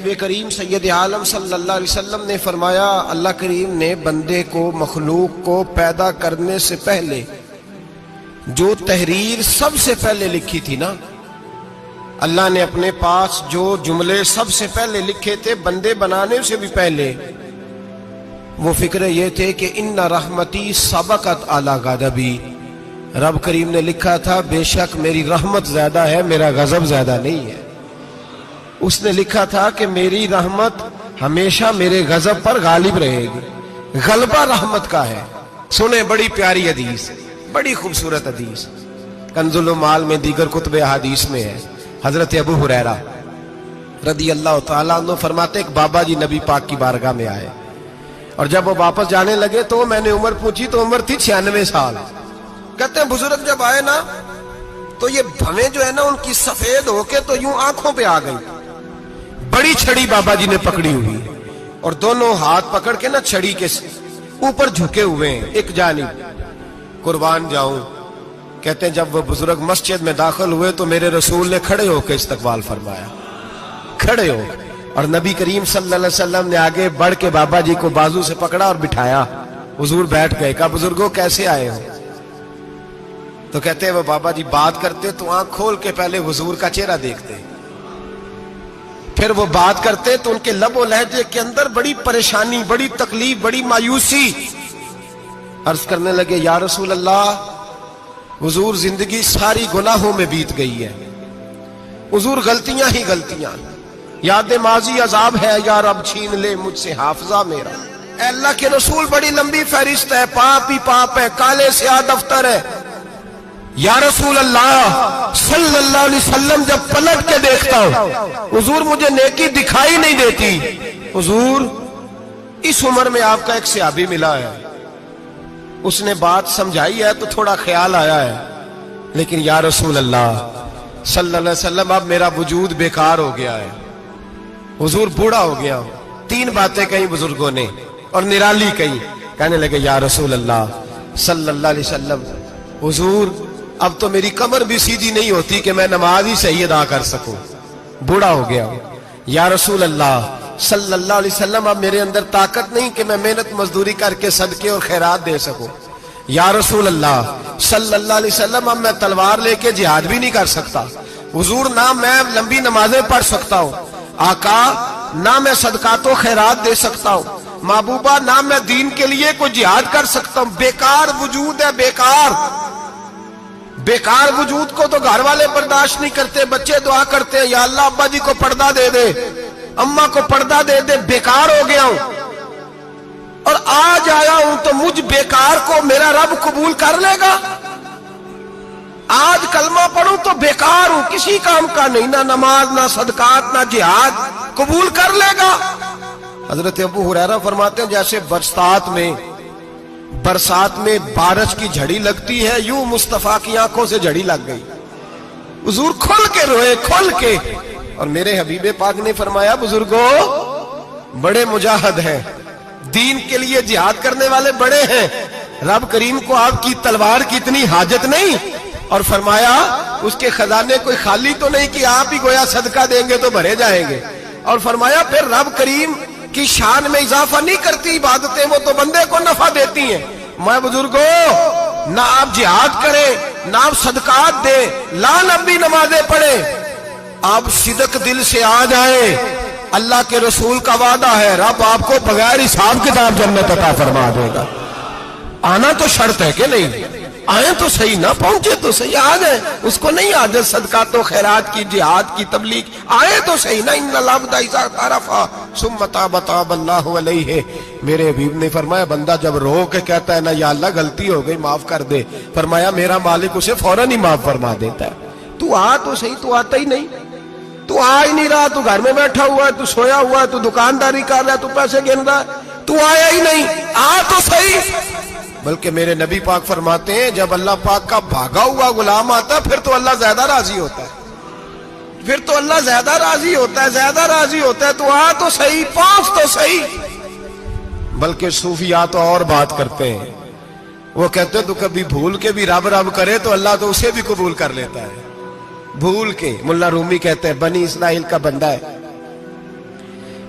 نبی کریم سید عالم صلی اللہ علیہ وسلم نے فرمایا، اللہ کریم نے بندے کو، مخلوق کو پیدا کرنے سے پہلے جو تحریر سب سے پہلے لکھی تھی نا، اللہ نے اپنے پاس جو جملے سب سے پہلے لکھے تھے بندے بنانے سے بھی پہلے، وہ فکر یہ تھے کہ ان رحمتی سبقت اعلی غضبی، رب کریم نے لکھا تھا بے شک میری رحمت زیادہ ہے، میرا غضب زیادہ نہیں ہے۔ اس نے لکھا تھا کہ میری رحمت ہمیشہ میرے غضب پر غالب رہے گی، غلبہ رحمت کا ہے۔ سنیں بڑی پیاری حدیث، بڑی خوبصورت حدیث، کنز المال میں دیگر کتب احادیث میں ہے۔ حضرت ابو ہریرہ رضی اللہ تعالیٰ عنہ فرماتے ایک بابا جی نبی پاک کی بارگاہ میں آئے، اور جب وہ واپس جانے لگے تو میں نے عمر پوچھی تو عمر تھی 96 سال۔ کہتے ہیں بزرگ جب آئے نا تو یہ بھویں جو ہے نا ان کی سفید ہو کے تو یوں آنکھوں پہ آ گئی، بڑی چھڑی بابا جی نے پکڑی ہوئی اور دونوں ہاتھ پکڑ کے نا چھڑی کے اوپر جھکے ہوئے ہیں ایک جانب، قربان جاؤں۔ کہتے ہیں جب وہ بزرگ مسجد میں داخل ہوئے تو میرے رسول نے کھڑے ہو کے استقبال فرمایا، کھڑے ہو، اور نبی کریم صلی اللہ علیہ وسلم نے آگے بڑھ کے بابا جی کو بازو سے پکڑا اور بٹھایا۔ حضور بیٹھ گئے، کہا بزرگوں کیسے آئے ہو؟ تو کہتے ہیں وہ بابا جی بات کرتے تو آنکھ کھول کے پہلے حضور کا چہرہ دیکھتے، پھر وہ بات کرتے تو ان کے لب و لہجے کے اندر بڑی پریشانی، بڑی تکلیف، بڑی مایوسی۔ عرض کرنے لگے یا رسول اللہ، حضور زندگی ساری گناہوں میں بیت گئی ہے، حضور غلطیاں ہی غلطیاں، یاد ماضی عذاب ہے، یا رب چھین لے مجھ سے حافظہ میرا۔ اے اللہ کے رسول بڑی لمبی فہرست ہے، پاپ ہی پاپ ہے، کالے سیاہ دفتر ہے۔ یا رسول اللہ صلی اللہ علیہ وسلم جب پلٹ کے دیکھتا ہوں حضور مجھے نیکی دکھائی نہیں دیتی۔ حضور اس عمر میں آپ کا ایک صحابی ملا ہے، اس نے بات سمجھائی ہے تو تھوڑا خیال آیا ہے، لیکن یا رسول اللہ صلی اللہ علیہ وسلم اب میرا وجود بیکار ہو گیا ہے، حضور بوڑھا ہو گیا ہوں۔ تین باتیں کہیں بزرگوں نے اور نرالی کہیں، کہنے لگے یا رسول اللہ صلی اللہ علیہ وسلم، حضور اب تو میری کمر بھی سیدھی نہیں ہوتی کہ میں نماز ہی صحیح ادا کر سکوں، بوڑھا ہو گیا ہوں۔ یا رسول اللہ صلی اللہ علیہ وسلم اب میرے اندر طاقت نہیں کہ میں محنت مزدوری کر کے صدقے اور خیرات دے سکوں۔ یا رسول اللہ صلی اللہ علیہ وسلم اب میں تلوار لے کے جہاد بھی نہیں کر سکتا، حضور نہ میں لمبی نمازیں پڑھ سکتا ہوں، آقا نہ میں صدقات و خیرات دے سکتا ہوں، محبوبہ نہ میں دین کے لیے کوئی جہاد کر سکتا ہوں، بیکار وجود ہے، بیکار۔ بیکار وجود کو تو گھر والے برداشت نہیں کرتے، بچے دعا کرتے ہیں یا اللہ ابا جی کو پردہ دے دے، اماں کو پردہ دے دے، بیکار ہو گیا ہوں اور آج آیا ہوں تو مجھ بیکار کو میرا رب قبول کر لے گا؟ آج کلمہ پڑھوں تو بیکار ہوں، کسی کام کا نہیں، نہ نماز نہ صدقات نہ جہاد، قبول کر لے گا؟ حضرت ابو ہریرہ فرماتے ہیں جیسے برسات میں بارش کی جھڑی لگتی ہے، یوں مصطفیٰ کی آنکھوں سے جھڑی لگ گئی، حضور کھل کے روئے، کھل کے۔ اور میرے حبیب پاک نے فرمایا بزرگوں بڑے مجاہد ہیں، دین کے لیے جہاد کرنے والے بڑے ہیں، رب کریم کو آپ کی تلوار کی اتنی حاجت نہیں، اور فرمایا اس کے خزانے کوئی خالی تو نہیں کہ آپ ہی گویا صدقہ دیں گے تو بھرے جائیں گے، اور فرمایا پھر رب کریم کی شان میں اضافہ نہیں کرتی عبادتیں، وہ تو بندے کو نفع دیتی ہیں۔ میں بزرگوں نہ آپ جہاد کریں نہ آپ صدقات دیں، لا لمبی نمازیں پڑھیں، آپ صدق دل سے آ جائیں، اللہ کے رسول کا وعدہ ہے رب آپ کو بغیر حساب کتاب جنت عطا فرما دے گا۔ آنا تو شرط ہے کہ نہیں؟ آئیں تو صحیح، نہ پہنچے تو صحیح، آ جائیں، اس کو نہیں عادت صدقات و خیرات کی، جہاد کی، تبلیغ، آئیں تو صحیح نا۔ ان العبد اذا اعترف ثم تاب تاب اللہ علیہ، میرے حبیب نے فرمایا بندہ جب رو کے کہتا ہے نا یا اللہ غلطی ہو گئی معاف کر دے، فرمایا میرا مالک اسے فوراً ہی معاف فرما دیتا ہے۔ تو آ تو صحیح، تو آتا ہی نہیں، تو آ ہی نہیں رہا، تو گھر میں بیٹھا ہوا ہے، تو سویا ہوا ہے، تو دکانداری کر رہا ہے، تو پیسے گن رہا ہے، تو آیا ہی نہیں، آ تو صحیح۔ بلکہ میرے نبی پاک فرماتے ہیں جب اللہ پاک کا بھاگا ہوا غلام آتا ہے پھر تو اللہ زیادہ راضی ہوتا ہے، پھر تو اللہ زیادہ راضی ہوتا ہے، زیادہ راضی ہوتا ہے، تو آ تو صحیح، پہنچ تو صحیح۔ بلکہ صوفیاء تو اور بات کرتے ہیں، وہ کہتے ہیں تو کبھی بھول کے بھی رب رب کرے تو اللہ تو اسے بھی قبول کر لیتا ہے، بھول کے۔ ملا رومی کہتے ہیں بنی اسرائیل کا بندہ ہے،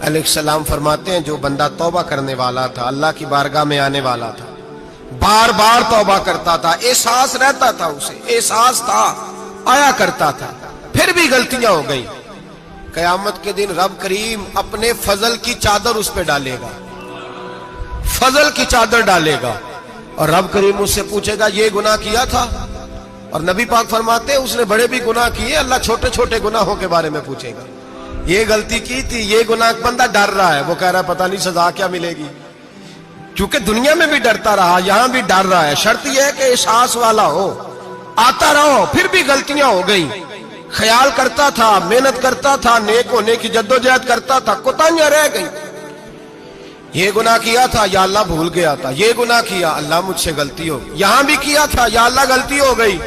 علیہ السلام فرماتے ہیں جو بندہ توبہ کرنے والا تھا، اللہ کی بارگاہ میں آنے والا تھا، بار بار توبہ کرتا تھا، احساس رہتا تھا، اسے احساس تھا، آیا کرتا تھا، پھر بھی غلطیاں ہو گئی، قیامت کے دن رب کریم اپنے فضل کی چادر اس پہ ڈالے گا، فضل کی چادر ڈالے گا، اور رب کریم اس سے پوچھے گا یہ گناہ کیا تھا؟ اور نبی پاک فرماتے ہیں اس نے بڑے بھی گناہ کیے، اللہ چھوٹے چھوٹے گناہوں کے بارے میں پوچھے گا، یہ غلطی کی تھی، یہ گناہ، بندہ ڈر رہا ہے، وہ کہہ رہا ہے پتہ نہیں سزا کیا ملے گی، کیونکہ دنیا میں بھی ڈرتا رہا، یہاں بھی ڈر رہا ہے، شرط یہ ہے کہ احساس والا ہو، آتا رہو، پھر بھی غلطیاں ہو گئی، خیال کرتا تھا، محنت کرتا تھا، نیک ہونے کی جدوجہد کرتا تھا، کوتاہیاں رہ گئی، یہ گناہ کیا تھا یا اللہ بھول گیا تھا، یہ گناہ کیا اللہ مجھ سے غلطی ہو گئی، یہاں بھی کیا تھا یا اللہ غلطی ہو گئی۔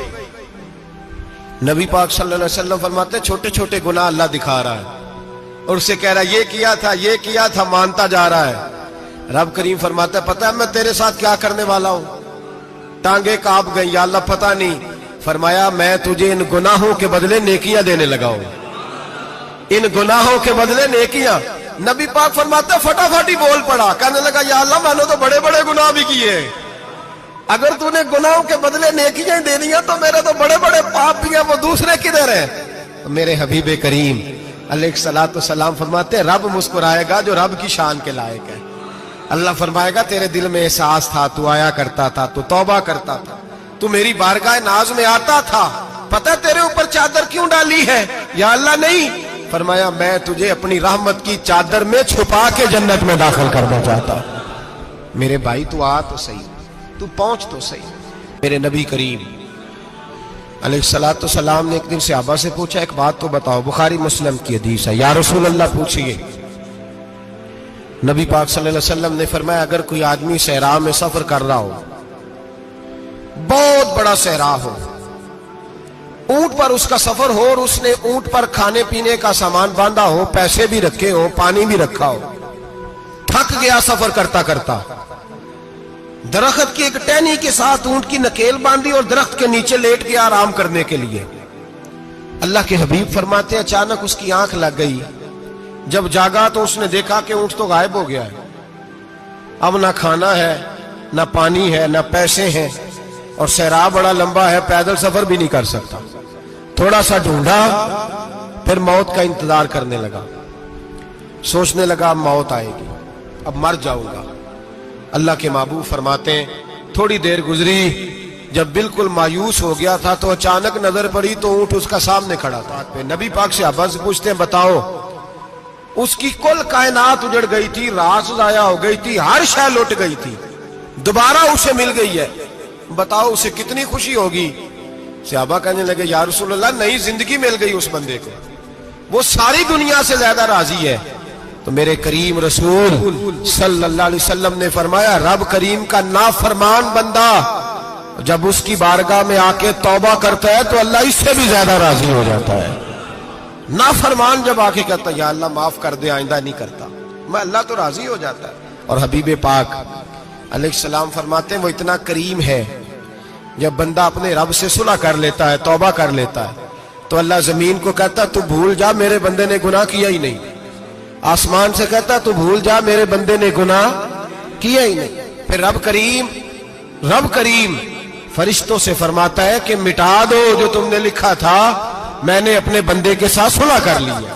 نبی پاک صلی اللہ علیہ وسلم فرماتے ہیں چھوٹے چھوٹے گناہ اللہ دکھا رہا ہے اور اسے کہہ رہا ہے یہ کیا تھا، مانتا جا رہا ہے۔ رب کریم فرماتا ہے پتہ ہے میں تیرے ساتھ کیا کرنے والا ہوں؟ ٹانگیں کانپ گئی، یا اللہ پتہ نہیں۔ فرمایا میں تجھے ان گناہوں کے بدلے نیکیاں دینے لگا ہوں، ان گناہوں کے بدلے نیکیاں۔ نبی پاک فرماتا ہے فٹافٹ ہی بول پڑا، کہنے لگا یا اللہ میں نے تو بڑے بڑے گناہ بھی کیے، اگر تو نے گناہوں کے بدلے نیکیاں دے دیا تو میرے تو بڑے بڑے پاپ بھی ہیں، وہ دوسرے کدھر ہیں؟ میرے حبیب کریم علیہ الصلوۃ والسلام فرماتے ہیں رب مسکرائے گا جو رب کی شان کے لائق ہے۔ اللہ فرمائے گا تیرے دل میں احساس تھا، تو آیا کرتا تھا، تو توبہ کرتا تھا، تو میری بارگاہ ناز میں آتا تھا، پتہ تیرے اوپر چادر کیوں ڈالی ہے؟ یا اللہ نہیں، فرمایا میں تجھے اپنی رحمت کی چادر میں چھپا کے جنت میں داخل کرنا چاہتا ہوں۔ میرے بھائی تو آ تو صحیح، تو پہنچ تو صحیح۔ میرے نبی کریم علیہ الصلوۃ والسلام نے ایک دن صحابہ سے پوچھا ایک بات تو بتاؤ، بخاری مسلم کی حدیث ہے، یا رسول اللہ پوچھئے۔ نبی پاک صلی اللہ علیہ وسلم نے فرمایا اگر کوئی آدمی صحرا میں سفر کر رہا ہو، بہت بڑا صحرا ہو، اونٹ پر اس کا سفر ہو اور اس نے اونٹ پر کھانے پینے کا سامان باندھا ہو، پیسے بھی رکھے ہو، پانی بھی رکھا ہو، تھک گیا سفر کرتا کرتا، درخت کی ایک ٹہنی کے ساتھ اونٹ کی نکیل باندھی اور درخت کے نیچے لیٹ گیا آرام کرنے کے لیے۔ اللہ کے حبیب فرماتے ہیں اچانک اس کی آنکھ لگ گئی، جب جاگا تو اس نے دیکھا کہ اونٹ تو غائب ہو گیا ہے، اب نہ کھانا ہے، نہ پانی ہے، نہ پیسے ہیں، اور صحرا بڑا لمبا ہے، پیدل سفر بھی نہیں کر سکتا۔ تھوڑا سا ڈھونڈا، پھر موت کا انتظار کرنے لگا، سوچنے لگا اب موت آئے گی، اب مر جاؤں گا۔ اللہ کے محبوب فرماتے ہیں تھوڑی دیر گزری، جب بالکل مایوس ہو گیا تھا تو اچانک نظر پڑی تو اونٹ اس کا سامنے کھڑا تھا۔ نبی پاک سے صحابہ سے پوچھتے ہیں بتاؤ، اس کی کل کائنات اجڑ گئی تھی، راز ضائع ہو گئی تھی، ہر شے لٹ گئی تھی، دوبارہ اسے مل گئی ہے، بتاؤ اسے کتنی خوشی ہوگی؟ صحابہ کہنے لگے یا رسول اللہ نئی زندگی مل گئی اس بندے کو، وہ ساری دنیا سے زیادہ راضی ہے۔ تو میرے کریم رسول صلی اللہ علیہ وسلم نے فرمایا رب کریم کا نافرمان بندہ جب اس کی بارگاہ میں آ کے توبہ کرتا ہے تو اللہ اس سے بھی زیادہ راضی ہو جاتا ہے۔ نافرمان جب آ کے کہتا ہے یا اللہ معاف کر دے، آئندہ نہیں کرتا، میں اللہ تو راضی ہو جاتا ہے۔ اور حبیب پاک علیہ السلام فرماتے ہیں وہ اتنا کریم ہے، جب بندہ اپنے رب سے صلح کر لیتا ہے، توبہ کر لیتا ہے، تو اللہ زمین کو کہتا تو بھول جا میرے بندے نے گناہ کیا ہی نہیں، آسمان سے کہتا تو بھول جا میرے بندے نے گناہ کیا ہی نہیں۔ پھر رب کریم فرشتوں سے فرماتا ہے کہ مٹا دو جو تم نے لکھا تھا، میں نے اپنے بندے کے ساتھ صلح کر لی ہے۔